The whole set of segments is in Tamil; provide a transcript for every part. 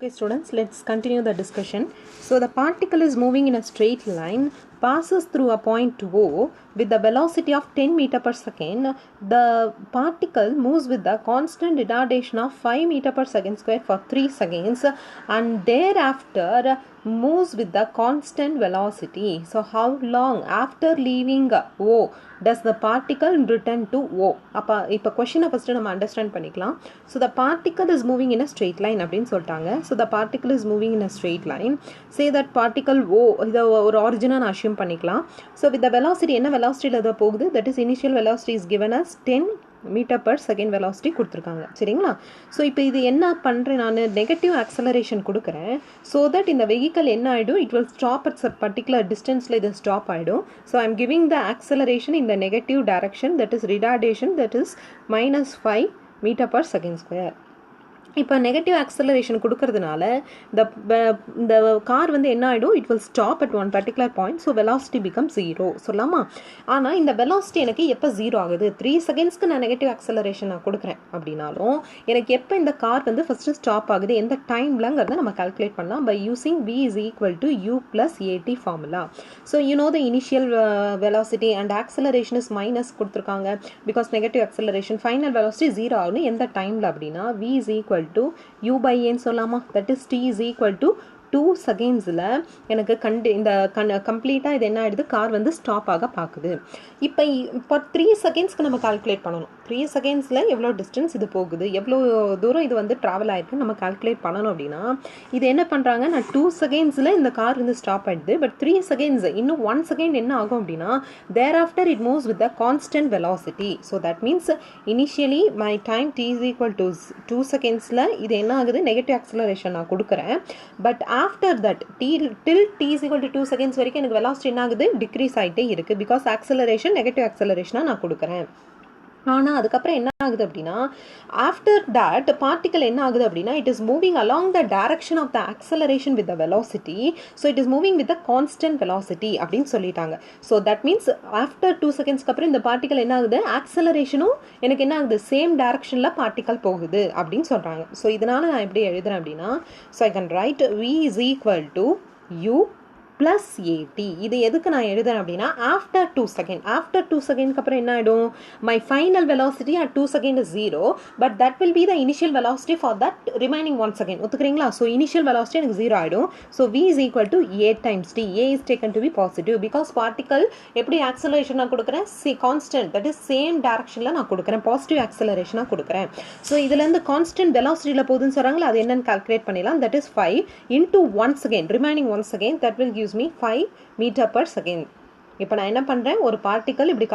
Okay students, let's continue the discussion. So the particle is moving in a straight line, passes through a point O with the velocity of 10 meter per second. The particle moves with the constant retardation of 5 meter per second square for 3 seconds and thereafter moves with the constant velocity. So how long after leaving O does the particle return to O? இப்போ question first நம்ம understand பண்ணிக்கலாம். So the particle is moving in a straight line அப்படின்னு சொல்லிட்டாங்க. So the particle is moving in a straight line. Say that particle O இதை ஒரு origin நான் assume பண்ணிக்கலாம். So with the velocity என்ன velocity அது போகுது, that is initial velocity is given as 10 metre per second velocity கொடுத்துருக்காங்க. சரிங்களா? ஸோ இப்போ இது என்ன பண்ணுறேன், நான் நெகட்டிவ் ஆக்சலரேஷன் கொடுக்குறேன். ஸோ தட் இந்த வெஹிக்கல் என்ன ஆகிடும், it will stop at particular டிஸ்டன்ஸில் இது ஸ்டாப் ஆகிடும். So I am giving the acceleration in the negative direction, that is retardation, that is -5 metre per second square. இப்போ நெகட்டிவ் ஆக்சலரேஷன் கொடுக்கறதுனால இந்த கார் வந்து என்ன ஆகிடும், it will stop at one particular point. So velocity become 0 சொல்லாமா? ஆனால் இந்த வெலாசிட்டி எனக்கு எப்போ 0 ஆகுது, 3 செகண்ட்ஸ்க்கு நான் நெகட்டிவ் ஆக்சலரேஷன் நான் கொடுக்குறேன் அப்படின்னாலும் எனக்கு எப்போ இந்த கார் வந்து ஃபஸ்ட்டு ஸ்டாப் ஆகுது, எந்த டைம்லங்கிறத நம்ம கால்குலேட் பண்ணலாம் by using v is equal to u plus at formula. So you know the initial velocity and acceleration is minus கொடுத்துருக்காங்க because negative acceleration. Final velocity 0 ஆகணும் எந்த டைமில் அப்படின்னா v is equal to u by n சொல்லலாமா? that is t is equal to 2 செகண்ட்ஸில் எனக்கு இந்த கம்ப்ளீட்டாக இது என்ன ஆகிடுது, கார் வந்து ஸ்டாப் ஆக பார்க்குது. இப்போ 3 செகண்ட்ஸ்க்கு நம்ம கால்குலேட் பண்ணணும். 3 செகண்ட்ஸில் எவ்வளோ டிஸ்டன்ஸ் இது போகுது, எவ்வளோ தூரம் இது வந்து ட்ராவல் ஆகிருக்குன்னு நம்ம கால்குலேட் பண்ணணும். அப்படின்னா இது என்ன பண்ணுறாங்க, நான் 2 செகண்ட்ஸில் இந்த கார் வந்து ஸ்டாப் ஆகிடுது. பட் 3 செகண்ட்ஸ் இன்னும் 1 செகண்ட் என்ன ஆகும் அப்படின்னா thereafter it moves with the constant velocity. So that means initially my time t is equal to 2 செகண்ட்ஸில் இது என்ன ஆகுது, நெகட்டிவ் ஆக்சலரேஷன் நான் கொடுக்குறேன். But after that till t is equal to 2 seconds வரைக்கும் எனக்கு வெலாசிட்டி என்ன ஆகுது, டிக்ரீஸ் ஆகிட்டே இருக்குது பிகாஸ் ஆக்சலரேஷன் நெகட்டிவ் ஆக்சலரேஷனாக நான் கொடுக்குறேன். ஆனால் அதுக்கப்புறம் என்ன ஆகுது அப்படின்னா ஆஃப்டர் தட் பார்ட்டிக்கல் என்ன ஆகுது அப்படின்னா it is moving along the direction of the acceleration with the velocity. So it is moving with the constant velocity அப்படின்னு சொல்லிட்டாங்க. ஸோ தட் மீன்ஸ் ஆஃப்டர் 2 செகண்ட்ஸ்க்கு அப்புறம் இந்த பார்ட்டிக்கல் என்ன ஆகுது, ஆக்சலரேஷனும் எனக்கு என்ன ஆகுது, சேம் டைரக்ஷனில் பார்ட்டிக்கல் போகுது அப்படின்னு சொல்கிறாங்க. ஸோ இதனால் நான் எப்படி எழுதுறேன் அப்படின்னா, so I can right v is equal to u plus at. இது எதுக்கு நான் எழுதுறேன் அப்படின்னா ஆஃப்டர் 2 செகண்ட், ஆஃப்டர் 2 செகண்ட்க்கு அப்புறம் என்ன ஆகிடும், my final velocity at 2 second is 0 but that will be the initial velocity for that remaining 1 second. ஒத்துக்கிறீங்களா? ஸோ இனிஷியல் வெலாசிட்டி எனக்கு 0 ஆகிடும். So v is equal to a times t. a is taken to be positive because particle எப்படி ஆக்சலரேஷன் நான் கொடுக்குறேன், கான்ஸ்டன்ட், தட் இஸ் சேம் டைரக்ஷனில் நான் கொடுக்குறேன், பாசிட்டிவ் ஆக்சலரேஷனாக கொடுக்குறேன். ஸோ இதுலேருந்து கான்ஸ்டன்ட் வெலாசிட்டியில் போகுதுன்னு சொல்கிறாங்களா, அது என்னன்னு கால்குலேட் பண்ணிடலாம். That is 5 into 1 second, remaining 1 second, that will gives me 5 metre per second. இப்போ நான் என்ன பண்ணுறேன், ஒரு பார்ட்டிக்கல் இப்படி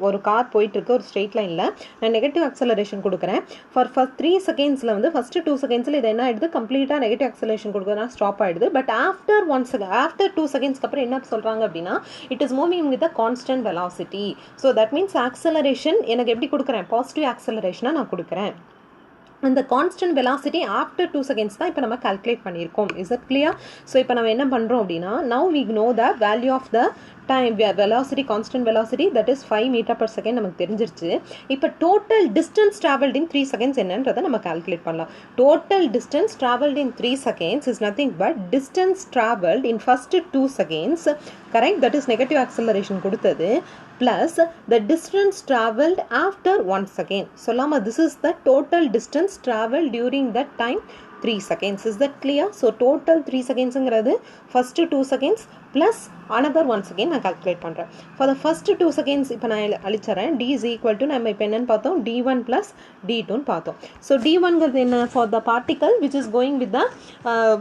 ஒரு கார் போயிட்டுருக்கு ஒரு ஸ்ட்ரெயிட் லைனில், நான் நெகட்டிவ் ஆக்சலரேஷன் கொடுக்குறேன். ஃபர்ஸ்ட் 3 செகண்ட்ஸில் வந்து ஃபஸ்ட்டு 2 செகண்ட்ஸில் இது என்ன ஆகிடுது, கம்ப்ளீட்டாக நெகட்டிவ் ஆக்சலரேஷன் கொடுக்குறதுனா ஸ்டாப் ஆகிடுது. பட் ஆஃப்டர் 2 செகண்ட்ஸ்க்கு அப்புறம் என்ன சொல்கிறாங்க அப்படின்னா it is moving with the constant velocity. So that means acceleration எனக்கு எப்படி கொடுக்குறேன், பாசிட்டிவ் ஆக்சலரேஷனாக நான் கொடுக்குறேன். அந்த கான்ஸ்டன்ட் வெலாசிட்டி ஆஃப்டர் 2 செகண்ட்ஸ் தான் இப்போ நம்ம கால்குலேட் பண்ணியிருக்கோம். Is it clear? ஸோ இப்போ நம்ம என்ன பண்ணுறோம் அப்படின்னா now we know the value of the time velocity, constant velocity, that is 5 metre per second நமக்கு தெரிஞ்சிருச்சு. இப்போ total distance travelled in 3 seconds என்னன்றதை நம்ம கால்குலேட் பண்ணலாம். Total distance travelled in 3 seconds is nothing but distance travelled in first 2 seconds, correct, that is negative acceleration கொடுத்தது, plus the distance traveled after 1 second. சொல்லாமா, this is the total distance traveled during that time 3 seconds. Is that clear? So total 3 seconds ங்கிறது first 2 seconds plus another 1 second நான் calculate பண்ணுறேன். For the first 2 seconds இப்போ நான் அழிச்சறேன். d is equal to நம்ம இப்போ என்னன்னு பார்த்தோம், d1 plus d2 பார்த்தோம். So d1 ங்கிறது என்ன, for the particle which is going with the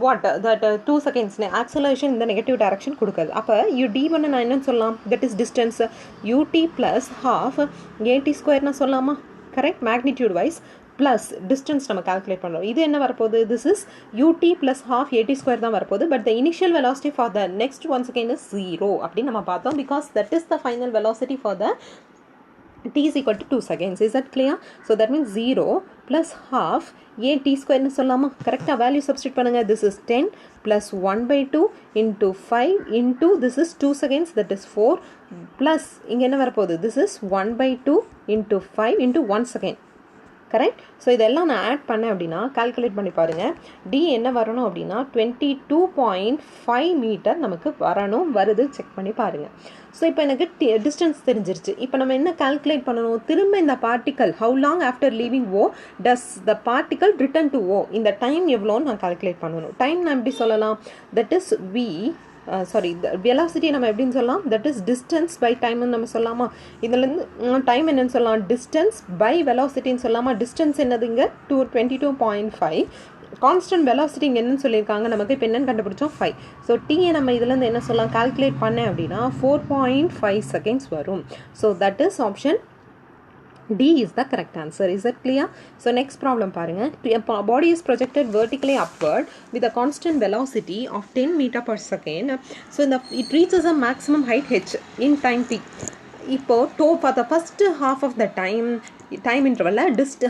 what that 2 seconds acceleration in the negative direction கொடுக்குது. அப்போ d1 நான் என்னன்னு சொல்லலாம், that is distance ut plus half at square நான் சொல்லலாமா? Correct, magnitude wise plus distance நம்ம கால்குலேட் பண்ணுறோம். இது என்ன வரப்போகுது, this is ut plus half at square தான் வரப்போகுது. But the initial velocity for the next 1 second is 0 அப்படின்னு நம்ம பார்த்தோம் because that is the final velocity for the t is equal to 2 seconds. Is that clear? So that means 0 plus half at square னு சொல்லாமா? கரெக்டாக வேல்யூ சப்ஸ்டிட் பண்ணுங்க. This is 10 plus 1 by 2 into 5 into this is 2 seconds, that is 4 plus இங்கே என்ன வரப்போகுது, this is 1 by 2 into 5 into 1 second. Correct. So இதெல்லாம் நான் ஆட் பண்ணேன் அப்படின்னா கால்குலேட் பண்ணி பாருங்கள். டி என்ன வரணும் அப்படின்னா 22.5 மீட்டர் நமக்கு வரணும். வருது, செக் பண்ணி பாருங்கள். ஸோ இப்போ எனக்கு டிஸ்டன்ஸ் தெரிஞ்சிருச்சு. இப்போ நம்ம என்ன கால்குலேட் பண்ணணும்? திரும்ப இந்த particle how long after leaving O does the particle return to O, இந்த டைம் எவ்வளோன்னு நான் கால்குலேட் பண்ணணும். டைம் நான் எப்படி சொல்லலாம்? தட் இஸ் வி வெலாசிட்டி நம்ம எப்படின்னு சொல்லலாம்? தட் இஸ் டிஸ்டன்ஸ் பை டைம்னு நம்ம சொல்லலாமா? இதுலேருந்து டைம் என்னன்னு சொல்லலாம்? டிஸ்டன்ஸ் பை வெலாசிட்டின்னு சொல்லலாமா? டிஸ்டன்ஸ் என்னதுங்க? 22.5. கான்ஸ்டன்ட் வெலாசிட்டி இங்கே என்னன்னு சொல்லியிருக்காங்க நமக்கு. இப்போ என்னன்னு கண்டுபிடிச்சோம்? 5. ஸோ டீயை நம்ம இதுலேருந்து என்ன சொல்லலாம்? கால்குலேட் பண்ணேன் அப்படின்னா 4.5 செகண்ட்ஸ் வரும். So that is option D is the correct answer. Is that clear? So next problem பாருங்க. A body is projected vertically upward with a constant velocity of 10 meter per second. So it reaches a maximum height h in time t. இப்போ for the first half of the time interval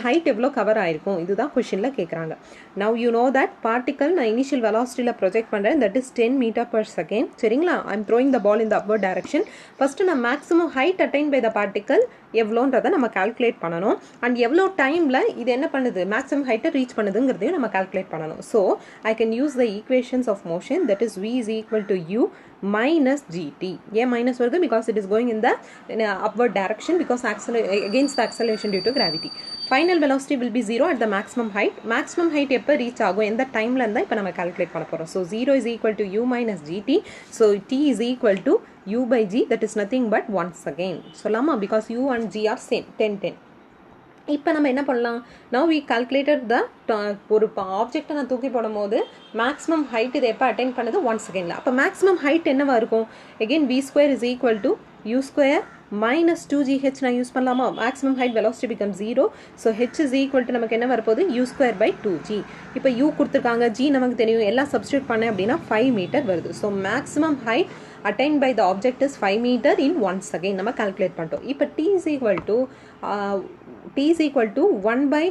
height எவ்வளோ கவர் ஆயிருக்கும், இதுதான் கொஷினில் கேட்குறாங்க. Now you know that particle நான் இனிஷியல் வெலாசிட்டியில் ப்ரொஜெக்ட் பண்ணுறேன். That is 10 metre per second. சரிங்களா? I'm throwing the ball in the upward direction. First நான் maximum height attain by the particle எவ்வளோன்றதை நம்ம கால்குலேட் பண்ணணும். அண்ட் எவ்வளோ டைமில் இது என்ன பண்ணுது, மேக்ஸிமம் ஹைட்டை ரீச் பண்ணுதுங்கிறதையும் நம்ம கால்குலேட் பண்ணணும். So I can use the equations of motion. That is v is equal to u minus gt. ஏன் மைனஸ் வருது? Because it is going in the upward direction because against the acceleration due to gravity. Final velocity will be 0 at the maximum height. Maximum height எப்போ ரீச் ஆகும், எந்த டைமில் இருந்தால் இப்போ நம்ம கால்குலேட் பண்ண போகிறோம். So 0 is equal to u minus gt. So t is equal to u by g. That is nothing but once again சொல்லாமா? because u and g are same 10. இப்போ நம்ம என்ன பண்ணலாம்? now we calculated the ஒரு ஆப்ஜெக்டை நான் தூக்கி போடும் போது மேக்ஸிமம் ஹைட் இது எப்போ அட்டைன் பண்ணுது? 1 செகண்டில். அப்போ மேக்ஸிமம் ஹைட் என்னவா இருக்கும்? again v square is equal to u square minus 2gh நான் யூஸ் பண்ணலாமா? Maximum height velocity become 0. So h is equal to நமக்கு என்ன வரப்போகுது? u square by 2g. இப்போ u கொடுத்துருக்காங்க, g நமக்கு தெரியும், எல்லாம் சப்ஸ்டியூட் பண்ணேன் அப்படின்னா 5 மீட்டர் வருது. So maximum height attained by the object is 5 meter in 1 second நம்ம கால்குலேட் பண்ணிட்டோம். இப்போ t is equal to 1 by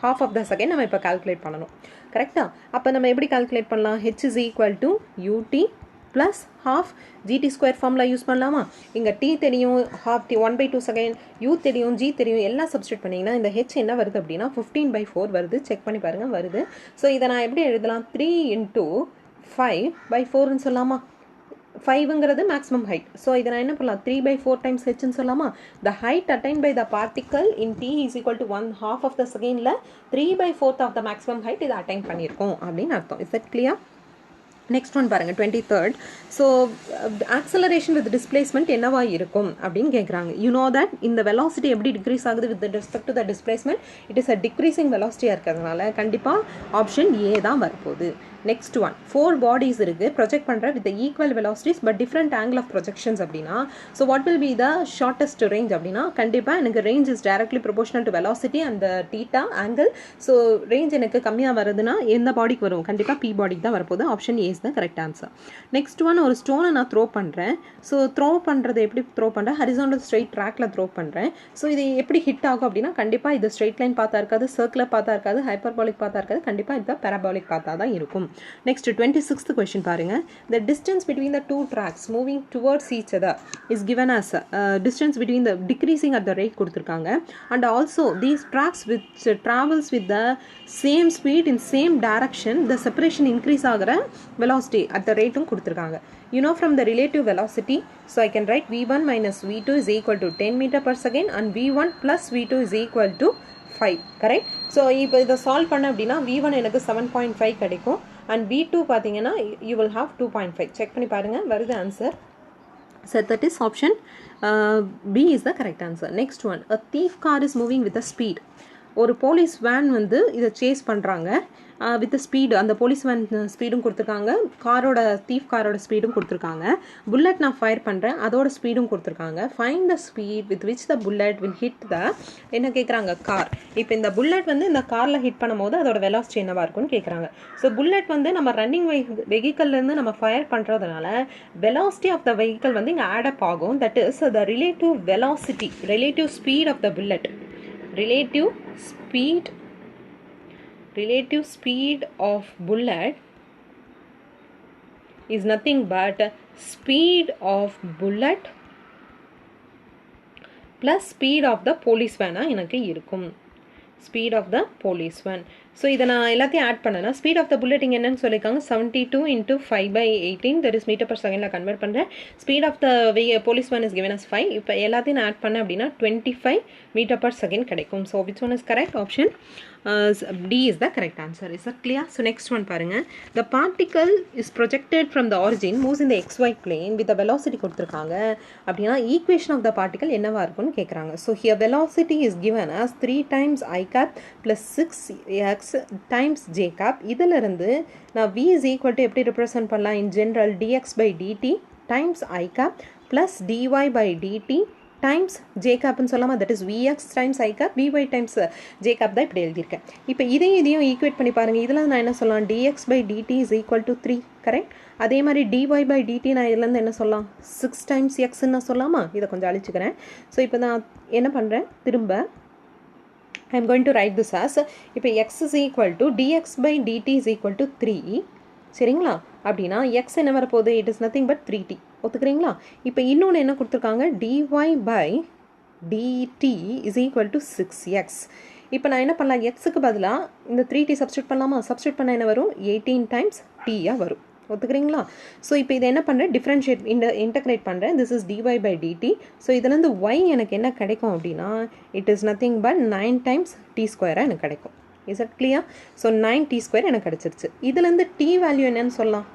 half of the second நம்ம இப்போ கால்குலேட் பண்ணணும். கரெக்டா? அப்போ நம்ம எப்படி கால்குலேட் பண்ணலாம்? h is equal to ut plus half gt square formula use பண்ணலாமா? இங்கே t தெரியும், half t 1 by 2 second, u தெரியும், g தெரியும், எல்லாம் சப்ஸ்டியூட் பண்ணிங்கன்னா இந்த h என்ன வருது அப்படின்னா 15/4 வருது. செக் பண்ணி பாருங்கள், வருது. ஸோ இதை நான் எப்படி எழுதலாம்? 3 into 5/4ன்னு சொல்லலாமா? 5ங்கிறது மேக்ஸிமம் ஹைட். ஸோ இதை நான் என்ன பண்ணலாம்? 3/4 times hன்னு சொல்லலாமா? the height attained by the particle in t is equal to 1/2 of the secondல 3/4 of the maximum height இதை அட்டைன் பண்ணியிருக்கோம் அப்படின்னு அர்த்தம். Is that clear? Next one பாருங்கள், 23rd. So acceleration with displacement என்னவா இருக்கும் அப்படின்னு கேட்குறாங்க. யூ நோ தட் இந்த வெலாசிட்டி எப்படி டிக்ரீஸ் ஆகுது with respect to the displacement? It is a decreasing வெலாசிட்டியாக இருக்கிறதுனால கண்டிப்பாக ஆப்ஷன் ஏ தான் வரப்போகுது. நெக்ஸ்ட் ஒன், 4 பாடிஸ் இருக்குது ப்ரொஜெக்ட் பண்ணுற with equal velocities but different angle of projections அப்படின்னா so what will be the shortest range அப்படின்னா கண்டிப்பாக எனக்கு range is directly proportional to velocity அந்த தீட்டா ஆங்கிள். ஸோ ரேஞ்ச் எனக்கு கம்மியாக வருதுன்னா எந்த பாடிக்கு வரும்? கண்டிப்பாக பி பாடிக்கு தான் வரப்போகுது. Option A is the correct answer. Next one, ஒரு ஸ்டோனை நான் த்ரோ பண்ணுறேன். ஸோ த்ரோ பண்ணுறது எப்படி த்ரோ பண்ணுறேன்? ஹரிசாண்டல் ஸ்ட்ரெயிட் ட்ராக்ல த்ரோ பண்ணுறேன். ஸோ இது எப்படி ஹிட் ஆகும் அப்படின்னா கண்டிப்பாக இது ஸ்ட்ரெயிட் லைன் பார்த்தா இருக்காது, சர்க்குலர் பார்த்தா இருக்காது, ஹைப்பர்பாலிக் பார்த்தா இருக்காது, கண்டிப்பாக இது பேராபாலிக் பார்த்தா தான் இருக்கும். Next 26th question பாருங்க. The distance between the two tracks moving towards each other is given as distance between the decreasing at the rate கொடுத்திருக்காங்க. And also these tracks which travels with the same speed in same direction, the separation increase ஆகிற velocity at the rate கொடுத்திருக்காங்க. You know from the relative velocity, so I can write v1 minus v2 is equal to 10 meter per second and v1 plus v2 is equal to 5. Correct? So இப்போ இதை சால்வ் பண்ண அப்படின்னா v1 எனக்கு 7.5 கிடைக்கும் அண்ட் v2 பார்த்தீங்கன்னா you will have 2.5. செக் பண்ணி பாருங்கள், வருது answer. So that is option B is the correct answer. Next one, a thief car is moving with a speed. ஒரு போலீஸ் வேன் வந்து இதை சேஸ் பண்ணுறாங்க வித் ஸ்பீடு. அந்த போலீஸ் வேன் ஸ்பீடும் கொடுத்துருக்காங்க, தீஃப் காரோட ஸ்பீடும் கொடுத்துருக்காங்க. புல்லட் நான் ஃபயர் பண்ணுறேன், அதோட ஸ்பீடும் கொடுத்துருக்காங்க. Find the speed with which the bullet will hit the என்ன கேட்குறாங்க? கார். இப்போ இந்த புல்லட் வந்து இந்த காரில் ஹிட் பண்ணும் போது அதோட வெலாசிட்டி என்னவா இருக்குன்னு கேட்குறாங்க. ஸோ புல்லட் வந்து நம்ம ரன்னிங் வெஹிக்கல்லேருந்து நம்ம ஃபயர் பண்ணுறதுனால வெலாசிட்டி ஆஃப் த வெஹிக்கல் வந்து இங்கே ஆடப் ஆகும். That is the relative velocity, relative speed of the bullet. Relative speed of bullet is nothing but speed of bullet plus speed of the police van எனக்கு இருக்கும். Speed of the policeman. So இதை நான் எல்லாத்தையும் ஆட் பண்ணேன்னா ஸ்பீட் ஆஃப் த புல்லட் இங்கே என்னன்னு சொல்லியிருக்காங்க 72 into 5/18 that is metre per செகண்டில் கன்வெர்ட் பண்ணுறேன். Speed of the policeman is given as 5. இப்போ எல்லாத்தையும் நான் ஆட் பண்ணேன் அப்படின்னா 25 மீட்டர் பர் செகண்ட் கிடைக்கும். So which one is correct? Option D is the correct answer. Is that clear? So next one பாருங்க. The particle is projected from the origin moves in the xy plane with the velocity கொடுத்துருக்காங்க அப்படின்னா equation of the particle என்னவா இருக்கும்னு கேட்குறாங்க. So here velocity is given as 3 times I cap plus 6x times j cap. இதிலிருந்து நான் v is equal to எப்படி represent பண்ணலாம்? In general dx by dt times I cap plus dy by dt times j cap ன்னு சொல்லாமா? that is vx times I cap vy times j cap தான் இப்படி எழுதியிருக்கேன். இப்போ இதையும் ஈக்குவேட் பண்ணி பாருங்கள். இதில் நான் என்ன சொல்லலாம்? dx by dt is equal to 3 correct. அதே மாதிரி dy by dt நான் இதுலேருந்து என்ன சொல்லலாம்? 6 times x நான் சொல்லாமா? இதை கொஞ்சம் அழிச்சுக்கிறேன். ஸோ இப்போ நான் என்ன பண்ணுறேன்? திரும்ப I am going to write this as இப்போ x is equal to dx by dt is equal to 3 சரிங்களா? அப்படின்னா x என்ன வரப்போகுது? it is nothing but 3t. ஒத்துக்கிறீங்களா? இப்போ இன்னொன்று என்ன கொடுத்துருக்காங்க? dy by dt is equal to 6x. இப்போ நான் என்ன பண்ணலாம்? xக்கு பதிலாக இந்த 3t சப்ஸ்டியூட் பண்ணலாமா? சப்ஸ்டியூட் பண்ண என்ன வரும்? 18 times t வரும். ஒத்துக்கிறீங்களா? ஸோ இப்போ இதை என்ன பண்ணுறேன்? டிஃப்ரென்ஷியேட் இன்டகிரேட் பண்ணுறேன். This is dy by dt. So இதுலேருந்து y எனக்கு என்ன கிடைக்கும் அப்படின்னா it is nothing but 9 times t ஸ்கொயராக எனக்கு கிடைக்கும். Is it clear? So 9t square எனக்கு கிடச்சிருச்சு. இதுலேருந்து t வேல்யூ என்னன்னு சொல்லலாம்?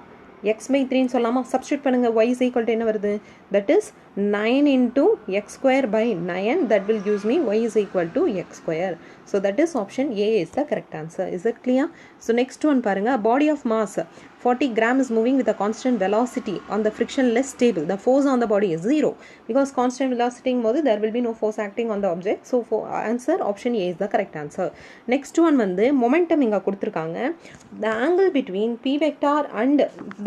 x by 3ன்னு சொல்லாமா? சப்ஸ்டியூட் பண்ணுங்கள். y is equal to என்ன வருது? that is 9 into x square by 9 that will gives me y is equal to x square. So that is option A is the correct answer. Is it clear? So next one பாருங்க. A body of mass 40 gram is moving with a constant velocity on the frictionless table. The force on the body is 0 because constant velocity போது there will be no force acting on the object. So for answer option A is the correct answer. Next one வந்து momentum இங்க கொடுத்திருக்காங்க. The angle between p vector and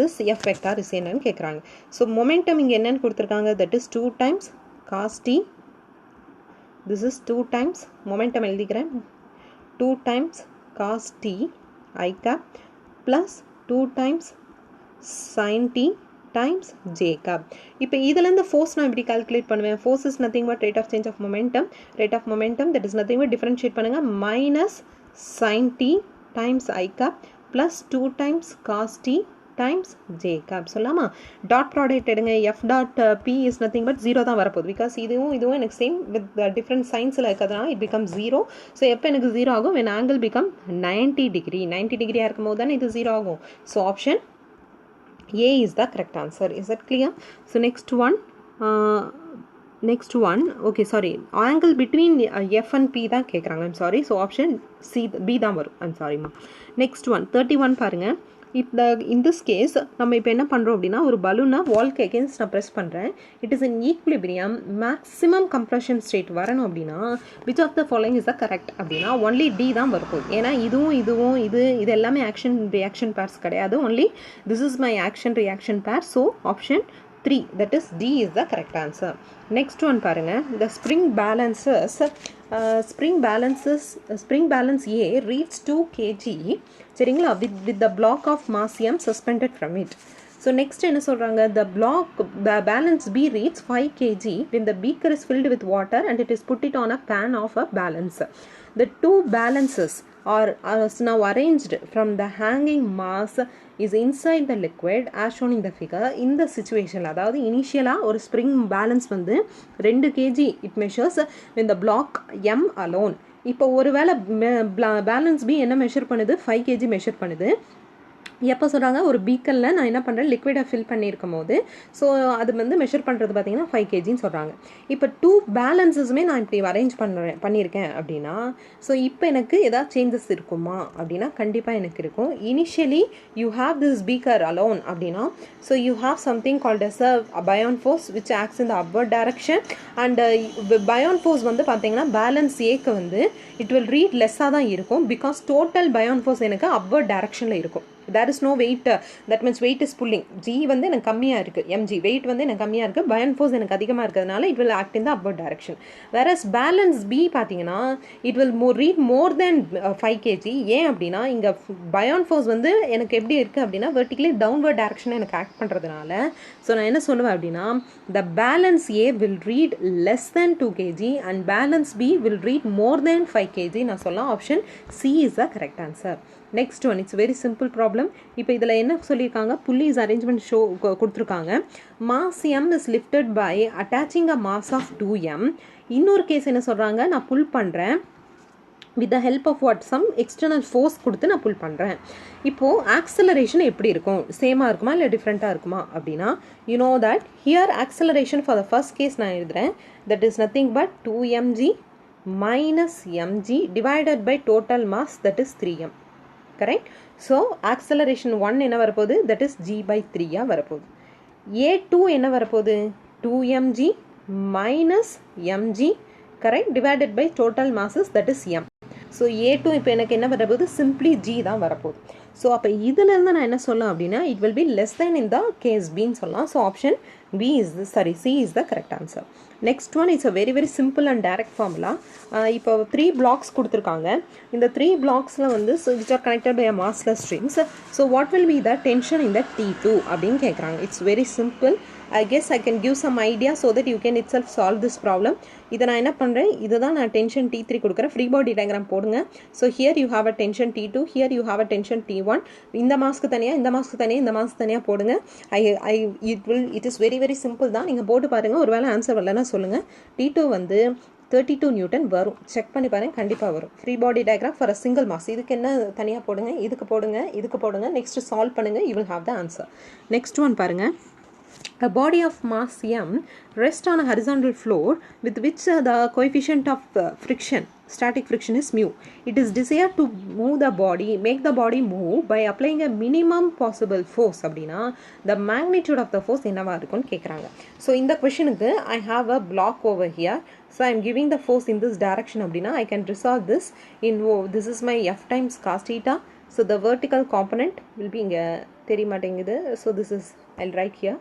this f vector is என்னன்னு கேக்குறாங்க. So momentum இங்க என்னன்னு கொடுத்திருக்காங்க? That is 2 times cos t. This is 2 times momentum எழுதிக்கிறேன். 2 times cos t I cap plus 2 times sin t times j cap. இப்போ இதிலிருந்து force நான் எப்படி calculate பண்ணுவேன்? Force is nothing but rate of change of momentum. Rate of momentum that is nothing but differentiate பண்ணுங்க minus sin t times I cap plus 2 times cos t times j cap. சொல்லாமா? டாட் ப்ராடக்ட் எடுங்க. f dot p is nothing but 0 தான் வரப்போகுது. பிகாஸ் இதுவும் எனக்கு சேம் வித் டிஃப்ரெண்ட் சைன்ஸில் இருக்கிறதுனால இட் பிகம் 0. ஸோ எப்போ எனக்கு 0 ஆகும்? when angle become 90 degree. 90 டிகிரியாக இருக்கும் போது தானே இது 0 ஆகும். So option A is the correct answer. Is that clear? So next one okay sorry angle between f and p தான் கேட்குறாங்க. I'm sorry. So option C B தான் வரும். I'm sorry ma. Next one 31 பாருங்க. in this case நம்ம இப்போ என்ன பண்ணுறோம் அப்படின்னா ஒரு பலூனை வால்க்கு எகென்ஸ்ட் நான் ப்ரெஸ் பண்ணுறேன். It is in equilibrium maximum compression state வரணும் அப்படின்னா which of the following is the correct அப்படின்னா ஒன்லி டி தான் வரப்போகுது. ஏன்னா இது எல்லாமே ஆக்ஷன் ரியாக்ஷன் பேர்ஸ் கிடையாது. Only this is my action reaction pair. So option 3 that is D is the correct answer. Next one பாருங்க. The spring balance A reads 2 kg சரிங்களா with the block of mass M suspended from it. So next என்ன சொல்றாங்க? The balance B reads 5 kg when the beaker is filled with water and it is put it on a pan of a balance. The two balances are now arranged from the hanging mass is inside the liquid as shown in the figure. In the situation அதாவது இனிஷியலாக ஒரு ஸ்ப்ரிங் பேலன்ஸ் வந்து 2 kg it measures when the block M alone. இப்போ ஒருவேளை பேலன்ஸ் பி என்ன மெஷர் பண்ணுது? 5 kg மெஷர் பண்ணுது. எப்போ சொல்கிறாங்க? ஒரு பீக்கரில் நான் என்ன பண்ணுறேன்? லிக்விடை ஃபில் பண்ணியிருக்கும் போது ஸோ அது வந்து மெஷர் பண்ணுறது பார்த்தீங்கன்னா 5 kgன்னு சொல்கிறாங்க. இப்போ 2 பேலன்ஸஸுமே நான் இப்படி அரேஞ்ச் பண்ணியிருக்கேன் அப்படின்னா ஸோ இப்போ எனக்கு ஏதாவது சேஞ்சஸ் இருக்குமா அப்படின்னா கண்டிப்பாக எனக்கு இருக்கும். Initially you have this beaker alone அப்படின்னா so you have something called as a buoyant force which acts in the upward direction. And buoyant force வந்து பார்த்தீங்கன்னா பேலன்ஸ் ஏக்கு வந்து இட் வில் ரீட் லெஸ்ஸாக தான் இருக்கும் பிகாஸ் டோட்டல் பயான் ஃபோர்ஸ் எனக்கு அப்வர்ட் டைரக்ஷனில் இருக்கும். there is no weight, that means weight is pulling. G வந்து எனக்கு கம்மியாக இருக்குது, mg weight வந்து எனக்கு கம்மியாக இருக்குது, buoyant force எனக்கு அதிகமாக இருக்கிறதுனால it will act in the upward direction. Whereas balance B பார்த்தீங்கன்னா it will read more than 5 kg. ஏன் அப்படின்னா இங்கே buoyant force வந்து எனக்கு எப்படி இருக்குது அப்படின்னா vertically downward direction எனக்கு ஆக்ட் பண்ணுறதுனால, ஸோ நான் என்ன சொல்லுவேன் அப்படின்னா the balance A will read less than 2 kg and balance B will read more than 5 kg. நான் சொல்லலாம் option C is the correct answer. Next one, it's very simple problem. இப்போ இதில் என்ன சொல்லியிருக்காங்க, புள்ளிஸ் அரேஞ்ச்மெண்ட் ஷோ கொடுத்துருக்காங்க. Mass m is lifted by attaching a mass of 2m. இன்னொரு கேஸ் என்ன சொல்கிறாங்க, நான் புல் பண்ணுறேன் with the help of what, some external force கொடுத்து நான் புல் பண்ணுறேன். இப்போது ஆக்சலரேஷன் எப்படி இருக்கும், சேமாக இருக்குமா இல்லை டிஃப்ரெண்ட்டாக இருக்குமா அப்படின்னா, you know that here acceleration for the first case நான் எழுதுகிறேன், that is nothing but 2mg minus mg divided by total mass, that is 3m. Correct? So acceleration 1 என்ன வரப்போகுது, that is g by 3 வரப்போகுது. A2 என்ன வரப்போகுது, 2mg minus mg, correct, divided by total masses, that is m. So A2 இப்போ எனக்கு என்ன வரப்போகுது, simply g தான் வரப்போகுது. ஸோ அப்போ இதிலேருந்து நான் என்ன சொல்லலாம் அப்படின்னா it will be less than in the case B ன்னு சொல்லலாம். So option B is C is the correct answer. Next one is a very very simple and direct formula. இப்போ 3 blocks கொடுத்துருக்காங்க. இந்த 3 blocksல வந்து which are connected by a massless strings. So what will be the tension in the T2 அப்படின்னு கேட்குறாங்க. It's very simple. I guess I can give some idea so that you can itself solve this problem. இதை நான் என்ன பண்ணுறேன், இதுதான் நான் tension T3 கொடுக்குறேன். ஃப்ரீ பாடி டயக்ராம் போடுங்க. So here you have a tension T2, here you have a tension T1. இந்த மாஸ்க்கு தனியாக, இந்த மாஸ்க்கு தனியாக, இந்த மாஸ்க்கு தனியாக போடுங்க. It is very very simple தான். நீங்கள் போட்டு பாருங்கள், ஒரு வேளை ஆன்சர் வரலன்னா சொல்லுங்கள். T2 வந்து 32 நியூட்டன் வரும், செக் பண்ணி பாருங்கள், கண்டிப்பாக வரும். Free body diagram for a single mass. இதுக்கு என்ன தனியாக போடுங்க, இதுக்கு போடுங்க, இதுக்கு போடுங்க, நெக்ஸ்ட் சால்வ் பண்ணுங்கள், you will have the answer. Next one பாருங்கள். A body of mass m rests on a horizontal floor with which the coefficient of friction, static friction, is mu. It is desired to move the body, make the body move by applying a minimum possible force. அப்படின்னா the magnitude of the force என்னவா இருக்கும்னு கேட்குறாங்க. ஸோ இந்த கொஷனுக்கு I have a block over here. So I am giving the force in this direction அப்படின்னா I can resolve this in this is my F times cos theta. So the vertical component will be இங்கே தெரிய மாட்டேங்குது. So this is, I'll write here.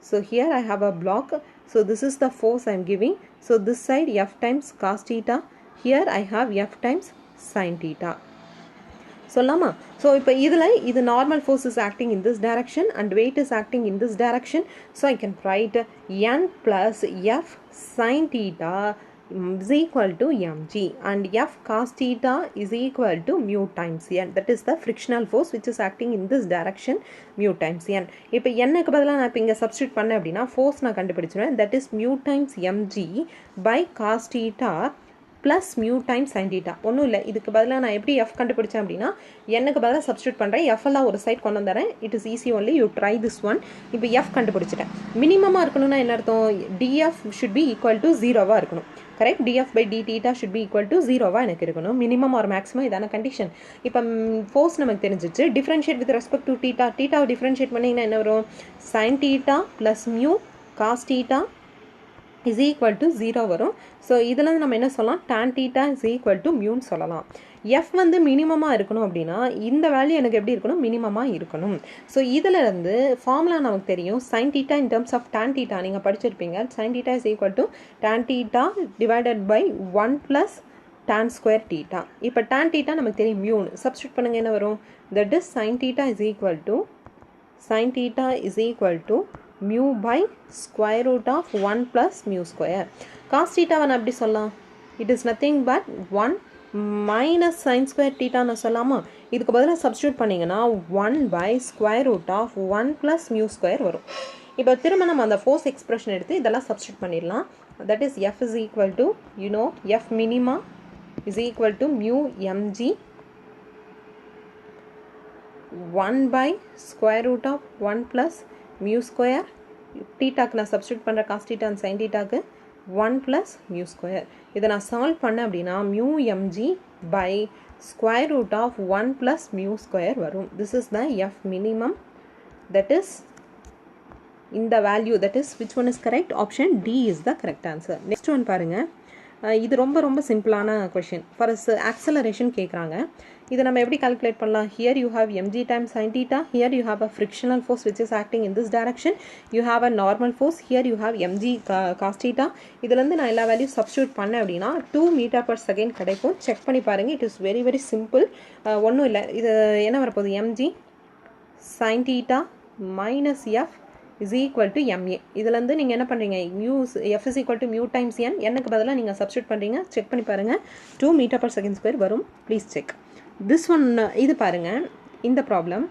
So here I have a block. So this is the force I am giving. So this side F times cos theta. Here I have F times sin theta. சொல்லலாமா? ஸோ இப்போ இதில் இது normal force is acting in this direction and weight is acting in this direction. So I can write n plus F sin theta is equal to mg and F cos theta is equal to mu times n. That is the frictional force which is acting in this direction, mu times n. இப்போ என்னக்கு பதிலாக நான் இப்போ இங்கே சப்ஸ்டியூட் பண்ணேன் அப்படின்னா ஃபோர்ஸ் நான் கண்டுபிடிச்சிருவேன். that is mu times mg by cos theta plus mu times sin theta. ஒன்றும் இல்லை, இதுக்கு பதிலாக நான் எப்படி F கண்டுபிடிச்சேன் அப்படின்னா என்னக்கு பதிலாக சப்ஸ்டியூட் பண்ணுறேன், F எல்லாம் ஒரு சைட் கொண்டு வந்துறேன். It is easy only, you try this one. இப்போ F கண்டுபிடிச்சிட்டேன். மினிமமாக இருக்கணும்னா என்ன அர்த்தம், dF should be equal to 0 இருக்கணும். Correct, dF by d theta should be equal to 0 எனக்கு இருக்கணும். மினிமம் ஆர் மேக்ஸிமம் இதான கண்டிஷன். இப்போ ஃபோர்ஸ் நமக்கு தெரிஞ்சிச்சு. Differentiate with respect to theta, தீட்டாவை டிஃப்ரென்ஷியேட் பண்ணிங்கன்னா என்ன வரும், sin theta plus mu cos theta is equal to 0 வரும். ஸோ இதில் நம்ம என்ன சொல்லலாம், tan theta is equal to mu சொல்லலாம். F வந்து மினிமமாக இருக்கணும் அப்படின்னா இந்த வேல்யூ எனக்கு எப்படி இருக்கணும், மினிமமாக இருக்கணும். ஸோ இதில் இருந்து ஃபார்முலா நமக்கு தெரியும், sin theta in terms of tan theta நீங்கள் படிச்சிருப்பீங்க. sin theta is equal to tan theta divided by 1 plus tan square theta. இப்போ tan theta நமக்கு தெரியும் மியூன்னு, சப்ஸ்டியூட் பண்ணுங்க என்ன வரும், that is sin theta is equal to mu by square root of 1 plus mu square. cos theta நான் எப்படி சொல்லலாம், it is nothing but 1 minus sin square theta நான் சொல்லாமா. இதுக்கு பதிலாக சப்ஸ்டியூட் பண்ணிங்கன்னா 1 by square root of 1 plus mu square வரும். இப்போ திரும்ப நம்ம அந்த ஃபோர்ஸ் எக்ஸ்பிரஷன் எடுத்து இதெல்லாம் சப்ஸ்டியூட் பண்ணிடலாம். that is F is equal to, you know, F minima is equal to mu mg 1 by square root of 1 plus mu square. தீட்டாக்கு நான் சப்ஸ்டியூட் பண்ணுற cos theta and sin thetaக்கு 1 plus mu square. இதை நான் சால்வ் பண்ணேன் அப்படின்னா mu mg by square root of 1 plus mu square வரும். This is the F minimum, that is in the value, that is which one is correct, option D is the correct answer. Next one பாருங்க, இது ரொம்ப ரொம்ப சிம்பிளான கொஷின். ஃபார் ஆக்சலரேஷன் கேட்குறாங்க. இதை நம்ம எப்படி கால்குலேட் பண்ணலாம்? Here you have mg times sin theta, here you have a frictional force which is acting in this direction, you have a normal force, here you have mg cos theta. இதுலேருந்து நான் எல்லா வேல்யூ சப்ஸ்டியூட் பண்ணேன் அப்படின்னா 2 மீட்டர் பர் செகண்ட் கிடைக்கும். செக் பண்ணி பாருங்கள். It is very very simple. ஒன்றும் இல்லை. இது என்ன வரப்போகுது? mg sin theta minus f is equal to ma. இதுலேருந்து நீங்கள் என்ன பண்ணுறீங்க? f is equal to mu times n. என்னக்கு பதிலாக நீங்கள் சப்ஸ்டியூட் பண்ணுறீங்க. செக் பண்ணி பாருங்கள். 2 மீட்டர் பர் செகண்ட் ஸ்கொயர் வரும். Please check this one. இது பாருங்கள், இந்த ப்ராப்ளம்.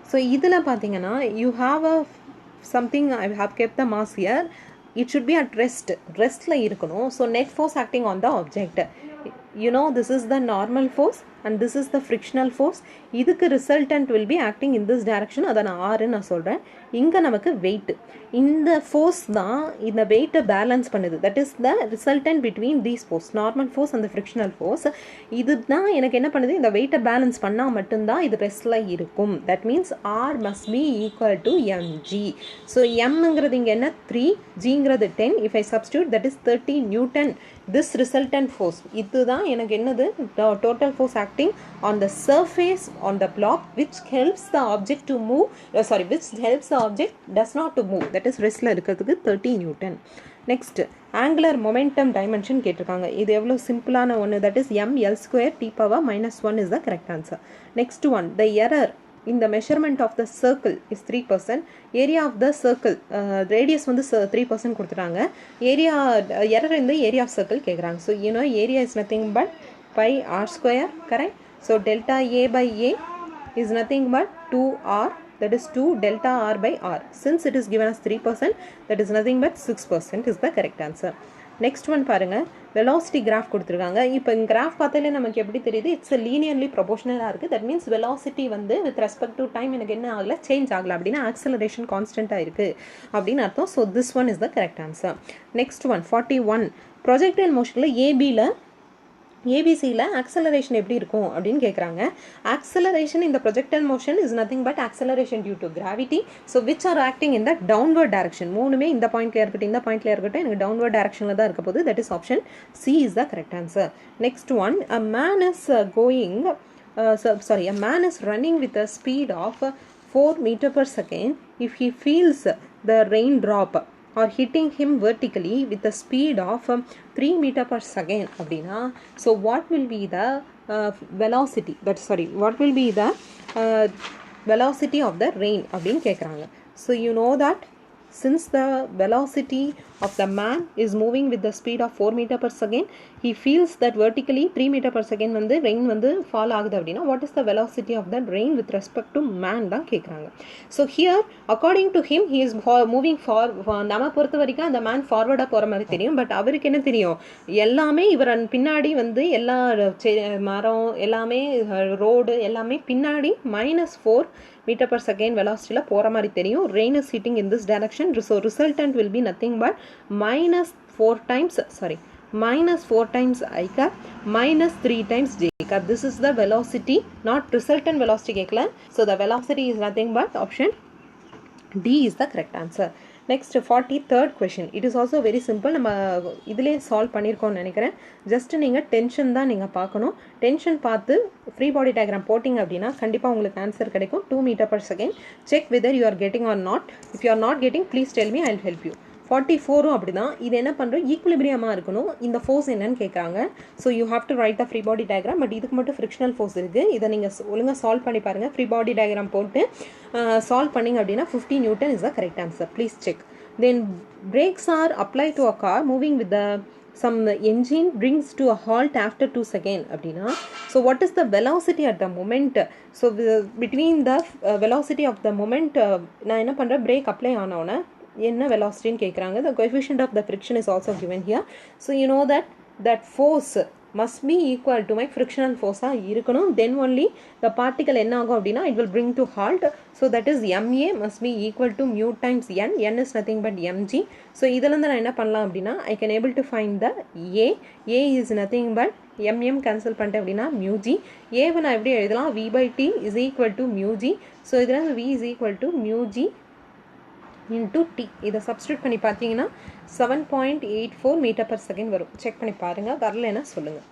ஸோ இதில் பார்த்தீங்கன்னா you have a something, I have kept the mass here. It should be at ரெஸ்ட்டில் இருக்கணும். So net force acting on the object. You know, this is the normal force and this is the frictional force. இதுக்கு resultant will be acting in this direction. அதை நான் ஆறுன்னு நான் சொல்கிறேன். இங்கே நமக்கு வெயிட். இந்த ஃபோர்ஸ் தான் இந்த வெயிட்டை பேலன்ஸ் பண்ணுது. That is the resultant between these force, normal force அந்த ஃப்ரிக்ஷனல் ஃபோர்ஸ். இது தான் எனக்கு என்ன பண்ணுது? இந்த வெயிட்டை பேலன்ஸ் பண்ணால் மட்டும்தான் இது ரெஸ்ட்டில் இருக்கும். That means R must be equal to M G. So எம்ங்கிறது இங்கே என்ன? 3, ஜிங்கிறது 10. If I substitute that is 30 newton. This resultant force, இதுதான் எனக்கு என்னது? The total force acting on the surface on the block which helps the object to move, which helps the object does not to move. That is restல இருக்கிறதுக்கு 30 Newton. Next angular momentum dimension கேட்டிருக்காங்க. இது எவ்வளோ சிம்பிளான ஒன்று. That is ml square t power minus 1 is the correct answer. Next one, the error in the measurement of the circle is 3%. area of the circle, radius வந்து 3% கொடுத்துட்டாங்க. area error in the area of circle கேட்குறாங்க. So you know area is nothing but pi r square, correct? So delta a by a is nothing but 2r, that is 2 delta r by r. Since it is given as 3%, that is nothing but 6% is the correct answer. Next one பாருங்கள், வெலாசிட்டி கிராஃப் கொடுத்துருக்காங்க. இப்போ இந்த கிராஃப் பார்த்தாலே நமக்கு எப்படி தெரியுது? இட்ஸ் லீனியர்லி ப்ரொபோஷனலாக இருக்குது. தட் மீன்ஸ் வெலாசிட்டி வந்து வித் ரெஸ்பெக்ட் டு டைம் எனக்கு என்ன ஆகலை? சேஞ்ச் ஆகலை. அப்படின்னா ஆக்சலரேஷன் கான்ஸ்டண்ட்டாக இருக்குது அப்படின்னு அர்த்தம். So this one is the correct answer. Next one 41, projectile மோஷனில் ஏபிசியில் ஆக்சலரேஷன் எப்படி இருக்கும் அப்படின்னு கேட்குறாங்க. ஆக்சலரேஷன் இந்த projectile motion is nothing but acceleration due to gravity. So which are acting in the downward direction. மூணுமே இந்த பாயிண்ட்ல இருக்கட்டும், இந்த பாயிண்ட்ல இருக்கட்டும், எனக்கு டவுன்வர்ட் டைரக்ஷனில் தான் இருக்க போகுது. That is option C is the correct answer. Next one, a man is running with a speed of 4 meters per second if he feels the raindrop or hitting him vertically with a speed of 3 meters per second அப்படின்னா, so what will be the velocity, what will be the velocity of the rain அப்படின்னு கேட்குறாங்க. So you know that since the velocity of the man is moving with the speed of 4 meters per second, he feels that vertically 3 meters per second வந்து rain வந்து fall ஆகுது அப்படின்னா, what is the velocity of that rain with respect to man தான் கேட்குறாங்க. So here according to him he is moving நம்ம பொறுத்த வரைக்கும் அந்த man ஃபார்வர்டாக போகிற மாதிரி தெரியும். பட் அவருக்கு என்ன தெரியும்? எல்லாமே இவர் பின்னாடி வந்து எல்லா மரம் எல்லாமே ரோடு எல்லாமே பின்னாடி -4 meter per second velocity போகிற மாதிரி தெரியும். Rain is hitting in this direction, so resultant will be nothing but -4 times I cap -3 times j cap. This is the velocity, not resultant velocity கேட்கல. So the velocity is nothing but option D is the correct answer. Next 43rd question. It is also very simple. நம்ம இதிலே சால்வ் பண்ணியிருக்கோம்னு நினைக்கிறேன். ஜஸ்ட் நீங்கள் டென்ஷன் தான் நீங்கள் பார்க்கணும். டென்ஷன் பார்த்து ஃப்ரீ பாடி டயக்ராம் போட்டிங்க அப்படின்னா கண்டிப்பாக உங்களுக்கு ஆன்சர் கிடைக்கும். 2 meters per second. Check whether you are getting or not. If you are not getting, please tell me, I will help you. 44ம் அப்படி தான். இது என்ன பண்ணுறோம்? ஈக்குலிபிரியமாக இருக்கணும். இந்த ஃபோர்ஸ் என்னன்னு கேட்குறாங்க. So you have to right the free body diagram. But இதுக்கு மட்டும் ஃப்ரிக்ஷனல் ஃபோர்ஸ் இருக்குது. இதை நீங்கள் ஒழுங்காக சால்வ் பண்ணி பாருங்கள். ஃப்ரீ பாடி டயக்ராம் போட்டு சால்வ் பண்ணிங்க அப்படின்னா 50 Newton is the correct answer. Please check. Then brakes are applied to a car moving with some engine brings to a halt after 2 seconds அப்படின்னா, so what is the velocity at the moment? So between the velocity of the moment, நான் என்ன பண்ணுறேன்? பிரேக் அப்ளை ஆனோன்னே என்ன வெலாசிட்டின்னு கேட்குறாங்க. The coefficient of the friction is also given here. So you know that force must be equal to my frictional force இருக்கணும். Then only the particle என்ன ஆகும் அப்படின்னா it will bring to halt. So that is ma must be equal to mu times n. N is nothing but mg. So இதிலிருந்து நான் என்ன பண்ணலாம் அப்படின்னா I can able to find the a is nothing but mm cancel பண்ணிட்டேன் அப்படின்னா mu g. a நான் எப்படி எழுதலாம்? v by t is equal to mu g. So இதில் v is equal to mu g into t. இதை சப்ஸ்டியூட் பண்ணி பார்த்தீங்கன்னா 7.84 meter per second வரும். செக் பண்ணி பாருங்கள். வரலைன்னா சொல்லுங்கள்.